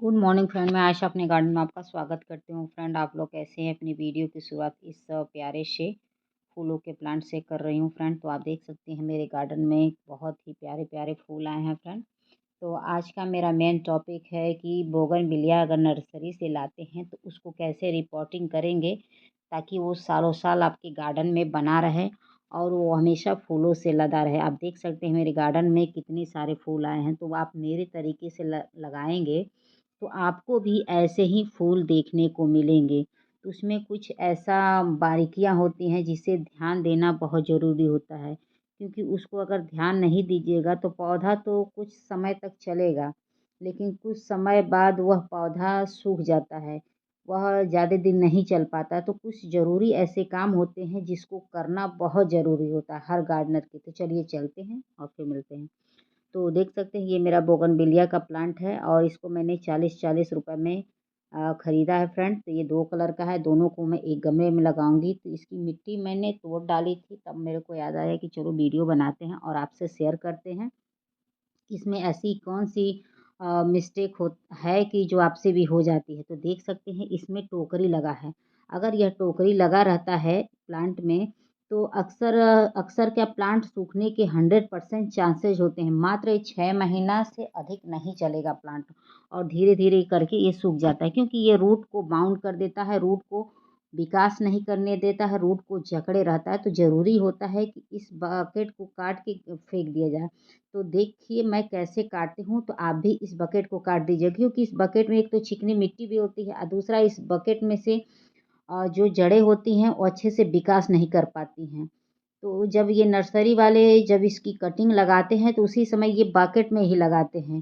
Good morning friend. मैं आशा अपने garden में आपका स्वागत करती हूँ। फ्रेंड, आप लोग कैसे हैं? अपनी वीडियो की शुरुआत इस प्यारे से फूलों के प्लांट से कर रही हूँ फ्रेंड। तो आप देख सकते हैं मेरे गार्डन में बहुत ही प्यारे प्यारे फूल आए हैं फ्रेंड। तो आज का मेरा मेन टॉपिक है कि बोगनविलिया अगर नर्सरी से लाते हैं तो उसको कैसे रिपोर्टिंग करेंगे ताकि वो सालों साल आपके गार्डन में बना रहे और वो हमेशा फूलों से लदा रहे। आप देख सकते हैं मेरे गार्डन में कितने सारे फूल आए हैं। तो आप मेरे तरीके से लगाएंगे तो आपको भी ऐसे ही फूल देखने को मिलेंगे। तो उसमें कुछ ऐसा बारीकियाँ होती हैं जिसे ध्यान देना बहुत ज़रूरी होता है, क्योंकि उसको अगर ध्यान नहीं दीजिएगा तो पौधा तो कुछ समय तक चलेगा, लेकिन कुछ समय बाद वह पौधा सूख जाता है, वह ज़्यादा दिन नहीं चल पाता। तो कुछ ज़रूरी ऐसे काम होते हैं जिसको करना बहुत ज़रूरी होता है हर गार्डनर के। तो चलिए चलते हैं और फिर मिलते हैं। तो देख सकते हैं ये मेरा बोगनविलिया का प्लांट है और इसको मैंने 40-40 रुपए में ख़रीदा है फ्रेंड। तो ये 2 कलर का है, दोनों को मैं एक गमले में लगाऊंगी। तो इसकी मिट्टी मैंने तोड़ डाली थी, तब मेरे को याद आया कि चलो वीडियो बनाते हैं और आपसे शेयर करते हैं। इसमें ऐसी कौन सी मिस्टेक हो है कि जो आपसे भी हो जाती है। तो देख सकते हैं इसमें टोकरी लगा है। अगर यह टोकरी लगा रहता है प्लांट में तो अक्सर अक्सर क्या प्लांट सूखने के 100% चांसेस होते हैं। मात्र 6 महीना से अधिक नहीं चलेगा प्लांट और धीरे धीरे करके ये सूख जाता है, क्योंकि ये रूट को बाउंड कर देता है, रूट को विकास नहीं करने देता है, रूट को जकड़े रहता है। तो ज़रूरी होता है कि इस बकेट को काट के फेंक दिया जाए। तो देखिए मैं कैसे काटती हूँ, तो आप भी इस बकेट को काट दीजिए, क्योंकि इस बकेट में एक तो चिकनी मिट्टी भी होती है और दूसरा इस बकेट में से जो जड़ें होती हैं वो अच्छे से विकास नहीं कर पाती हैं। तो जब ये नर्सरी वाले जब इसकी कटिंग लगाते हैं तो उसी समय ये बकेट में ही लगाते हैं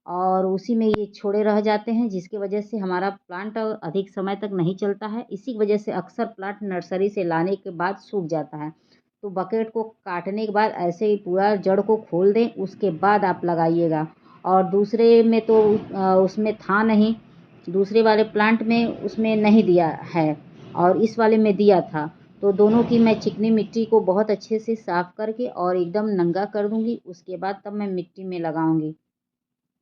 और उसी में ये छोड़े रह जाते हैं, जिसकी वजह से हमारा प्लांट अधिक समय तक नहीं चलता है। इसी वजह से अक्सर प्लांट नर्सरी से लाने के बाद सूख जाता है। तो बकेट को काटने के बाद ऐसे ही पूरा जड़ को खोल दें, उसके बाद आप लगाइएगा। और दूसरे में तो उसमें था नहीं, दूसरे वाले प्लांट में उसमें नहीं दिया है और इस वाले में दिया था। तो दोनों की मैं चिकनी मिट्टी को बहुत अच्छे से साफ़ करके और एकदम नंगा कर दूँगी, उसके बाद तब मैं मिट्टी में लगाऊँगी।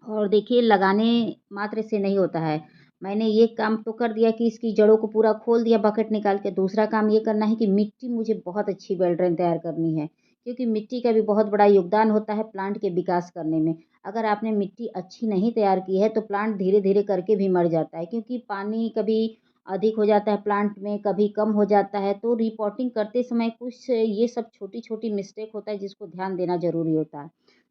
और देखिए लगाने मात्र से नहीं होता है। मैंने ये काम तो कर दिया कि इसकी जड़ों को पूरा खोल दिया बकेट निकाल के। दूसरा काम ये करना है कि मिट्टी मुझे बहुत अच्छी वेल ड्रेन तैयार करनी है, क्योंकि मिट्टी का भी बहुत बड़ा योगदान होता है प्लांट के विकास करने में। अगर आपने मिट्टी अच्छी नहीं तैयार की है तो प्लांट धीरे-धीरे करके भी मर जाता है, क्योंकि पानी कभी अधिक हो जाता है प्लांट में, कभी कम हो जाता है। तो रिपोर्टिंग करते समय कुछ ये सब छोटी-छोटी मिस्टेक होता है जिसको ध्यान देना ज़रूरी होता है।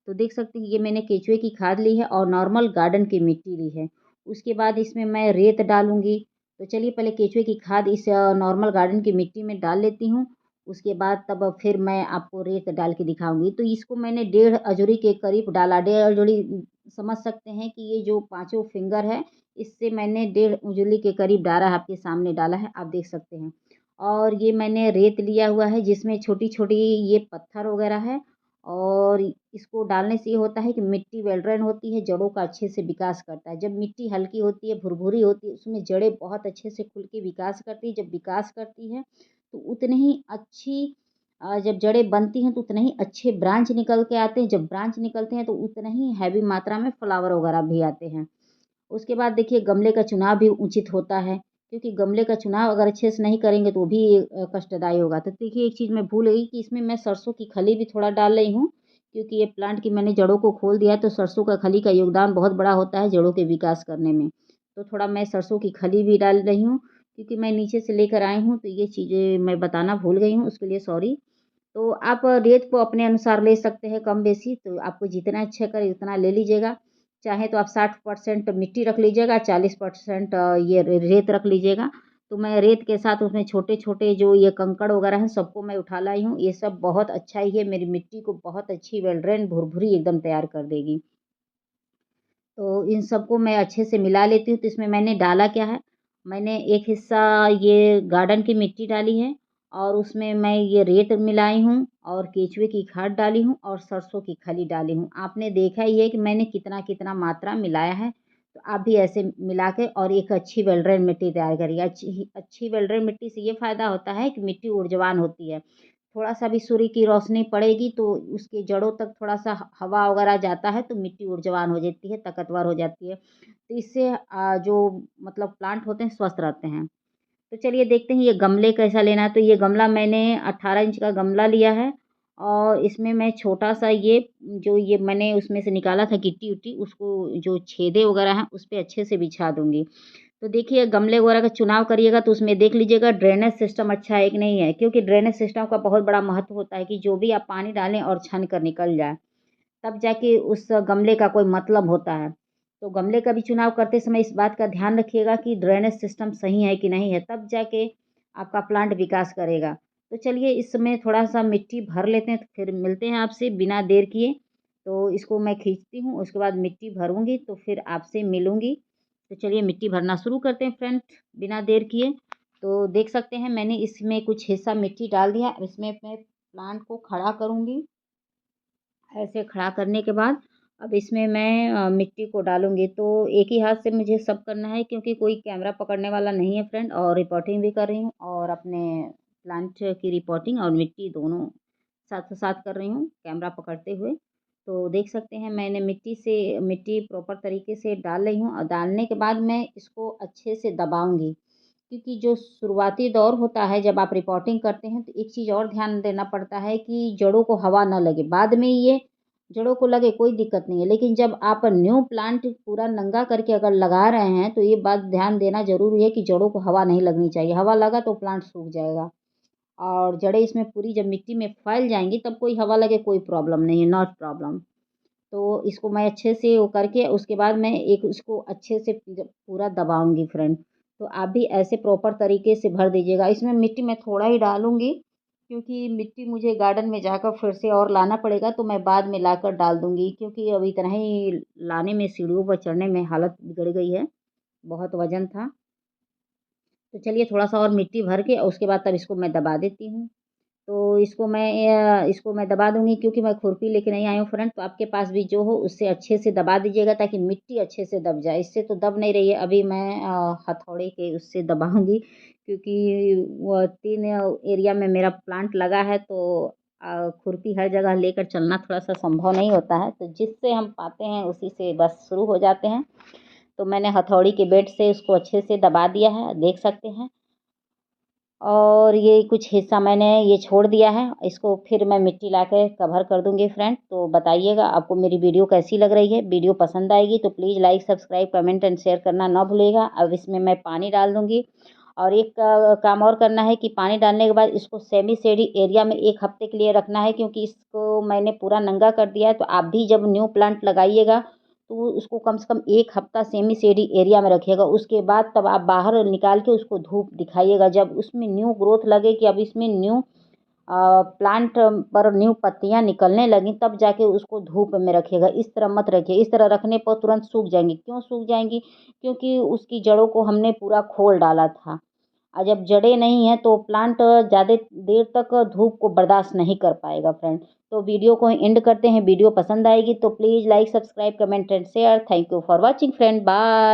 तो देख सकते हैं ये मैंने केचुए की खाद ली है और नॉर्मल गार्डन की मिट्टी ली है। उसके बाद इसमें मैं रेत डालूँगी। तो चलिए पहले केचुए की खाद इस नॉर्मल गार्डन की मिट्टी में डाल लेती हूँ। उसके बाद तब फिर मैं आपको रेत डाल के दिखाऊँगी। तो इसको मैंने 1.5 अजूरी के करीब डाला। 1.5 अजूरी समझ सकते हैं कि ये जो पाँचों फिंगर है, इससे मैंने 1.5 उंगली के करीब डाला है, आपके सामने डाला है, आप देख सकते हैं। और ये मैंने रेत लिया हुआ है जिसमें छोटी-छोटी ये पत्थर वगैरह है और इसको डालने से ये होता है कि मिट्टी वेल ड्रेन होती है, जड़ों का अच्छे से विकास करता है। जब मिट्टी हल्की होती है, भुरभुरी होती है, उसमें जड़ें बहुत अच्छे से खुल के विकास करती है। जब विकास करती है, तो उतनी ही अच्छी जब जड़ें बनती हैं, तो उतने ही अच्छे ब्रांच निकल के आते हैं। जब ब्रांच निकलते हैं, तो उतने ही हैवी मात्रा में फ्लावर वगैरह भी आते हैं। उसके बाद देखिए गमले का चुनाव भी उचित होता है, क्योंकि गमले का चुनाव अगर अच्छे से नहीं करेंगे तो भी कष्टदायी होगा। तो देखिए एक चीज़ मैं भूल गई कि इसमें मैं सरसों की खली भी थोड़ा डाल रही हूँ, क्योंकि ये प्लांट की मैंने जड़ों को खोल दिया है तो सरसों का खली का योगदान बहुत बड़ा होता है जड़ों के विकास करने में। तो थोड़ा मैं सरसों की खली भी डाल रही हूँ, क्योंकि मैं नीचे से लेकर आई हूँ तो ये चीज़ें मैं बताना भूल गई हूँ, उसके लिए सॉरी। तो आप रेत को अपने अनुसार ले सकते हैं कम-बेशी, तो आपको जितना अच्छा करे उतना ले लीजिएगा। चाहे तो आप 60% मिट्टी रख लीजिएगा, 40% ये रेत रख लीजिएगा। तो मैं रेत के साथ उसमें छोटे-छोटे जो ये कंकड़ वगैरह हैं सबको मैं उठा लाई हूँ। ये सब बहुत अच्छा ही है, मेरी मिट्टी को बहुत अच्छी वेल ड्रेन भुरभुरी एकदम तैयार कर देगी। तो इन सबको मैं अच्छे से मिला लेती हूँ। तो इसमें मैंने डाला क्या है, मैंने एक हिस्सा ये गार्डन की मिट्टी डाली है और उसमें मैं ये रेत मिलाई हूँ और केचुए की खाद डाली हूँ और सरसों की खली डाली हूँ। आपने देखा ही है कि मैंने कितना-कितना मात्रा मिलाया है। तो आप भी ऐसे मिला के और एक अच्छी वेल ड्रेन मिट्टी तैयार करिए। अच्छी वेल ड्रेन मिट्टी से ये फ़ायदा होता है कि मिट्टी ऊर्जावान होती है। थोड़ा सा भी सूर्य की रोशनी पड़ेगी तो उसकी जड़ों तक थोड़ा सा हवा वगैरह जाता है तो मिट्टी ऊर्जावान हो जाती है, ताकतवर हो जाती है। तो इससे जो मतलब प्लांट होते हैं स्वस्थ रहते हैं। तो चलिए देखते हैं ये गमले कैसा लेना है। तो ये गमला मैंने 18 इंच का गमला लिया है और इसमें मैं छोटा-सा ये मैंने उसमें से निकाला था गिट्टी-उट्टी, उसको जो छेदे वगैरह हैं उस पे अच्छे से बिछा दूँगी। तो देखिए गमले वगैरह का चुनाव करिएगा तो उसमें देख लीजिएगा ड्रेनेज सिस्टम अच्छा है कि नहीं है, क्योंकि ड्रेनेज सिस्टम का बहुत बड़ा महत्व होता है कि जो भी आप पानी डालें और छन कर निकल जाए, तब जाके उस गमले का कोई मतलब होता है। तो गमले का भी चुनाव करते समय इस बात का ध्यान रखिएगा कि ड्रेनेज सिस्टम सही है कि नहीं है, तब जाके आपका प्लांट विकास करेगा। तो चलिए इसमें थोड़ा-सा मिट्टी भर लेते हैं, तो फिर मिलते हैं आपसे बिना देर किए। तो इसको मैं खींचती हूँ, उसके बाद मिट्टी भरूँगी तो फिर आपसे मिलूँगी। तो चलिए मिट्टी भरना शुरू करते हैं फ्रेंड, बिना देर किए। तो देख सकते हैं मैंने इसमें कुछ हिस्सा मिट्टी डाल दिया। अब इसमें मैं प्लांट को खड़ा करूँगी। ऐसे खड़ा करने के बाद अब इसमें मैं मिट्टी को डालूँगी। तो एक ही हाथ से मुझे सब करना है क्योंकि कोई कैमरा पकड़ने वाला नहीं है फ्रेंड, और रिपोर्टिंग भी कर रही हूँ और अपने प्लांट की रिपोर्टिंग और मिट्टी दोनों साथ-साथ कर रही हूँ कैमरा पकड़ते हुए। तो देख सकते हैं मैंने मिट्टी प्रॉपर तरीके से डाल रही हूँ और डालने के बाद मैं इसको अच्छे से दबाऊँगी। क्योंकि जो शुरुआती दौर होता है जब आप रिपोर्टिंग करते हैं तो एक चीज़ और ध्यान देना पड़ता है कि जड़ों को हवा ना लगे। बाद में ये जड़ों को लगे कोई दिक्कत नहीं है, लेकिन जब आप न्यू प्लांट पूरा नंगा करके अगर लगा रहे हैं तो ये बात ध्यान देना ज़रूरी है कि जड़ों को हवा नहीं लगनी चाहिए। हवा लगा तो प्लांट सूख जाएगा और जड़ें इसमें पूरी जब मिट्टी में फैल जाएँगी तब कोई हवा लगे कोई प्रॉब्लम नहीं है, नॉट प्रॉब्लम। तो इसको मैं अच्छे से वो करके उसके बाद मैं एक उसको अच्छे से पूरा दबाऊँगी फ्रेंड। तो आप भी ऐसे प्रॉपर तरीके से भर दीजिएगा। इसमें मिट्टी मैं थोड़ा ही डालूँगी क्योंकि मिट्टी मुझे गार्डन में जाकर फिर से और लाना पड़ेगा तो मैं बाद में लाकर डाल दूँगी क्योंकि अब इतना ही लाने में सीढ़ियों पर चढ़ने में हालत बिगड़ गई है, बहुत वज़न था। तो चलिए थोड़ा-सा और मिट्टी भर के और उसके बाद तब इसको मैं दबा देती हूँ। तो इसको मैं दबा दूँगी क्योंकि मैं खुरपी लेके नहीं आई हूँ फ्रेंड, तो आपके पास भी जो हो उससे अच्छे से दबा दीजिएगा ताकि मिट्टी अच्छे से दब जाए। इससे तो दब नहीं रही है, अभी मैं हथौड़े के उससे दबाऊँगी क्योंकि वो 3 एरिया में मेरा प्लांट लगा है तो खुरपी हर जगह लेकर चलना थोड़ा-सा संभव नहीं होता है, तो जिससे हम पाते हैं उसी से बस शुरू हो जाते हैं। तो मैंने हथौड़ी के बेट से उसको अच्छे से दबा दिया है, देख सकते हैं। और ये कुछ हिस्सा मैंने ये छोड़ दिया है, इसको फिर मैं मिट्टी लाके कवर कर दूँगी फ्रेंड। तो बताइएगा आपको मेरी वीडियो कैसी लग रही है? वीडियो पसंद आएगी तो please like, subscribe, comment and share करना ना भूलिएगा। अब इसमें मैं पानी डाल दूँगी और एक काम और करना है कि पानी डालने के बाद इसको सेमी शेडी एरिया में 1 हफ्ते के लिए रखना है क्योंकि इसको मैंने पूरा नंगा कर दिया है, तो आप भी जब न्यू प्लांट लगाइएगा तो उसको कम से कम 1 हफ्ता सेमी शेडी एरिया में रखिएगा। उसके बाद तब आप बाहर निकाल के उसको धूप दिखाइएगा। जब उसमें न्यू ग्रोथ लगे कि अब इसमें न्यू प्लांट पर न्यू पत्तियाँ निकलने लगीं, तब जाके उसको धूप में रखिएगा। इस तरह मत रखिए, इस तरह रखने पर तुरंत सूख जाएँगी। क्यों सूख जाएँगी? क्योंकि उसकी जड़ों को हमने पूरा खोल डाला था। और जब जड़ें नहीं हैं तो प्लांट ज़्यादा देर तक धूप को बर्दाश्त नहीं कर पाएगा फ्रेंड। तो वीडियो को एंड करते हैं। वीडियो पसंद आएगी तो please like, subscribe, comment and share. Thank you for watching friend. Bye.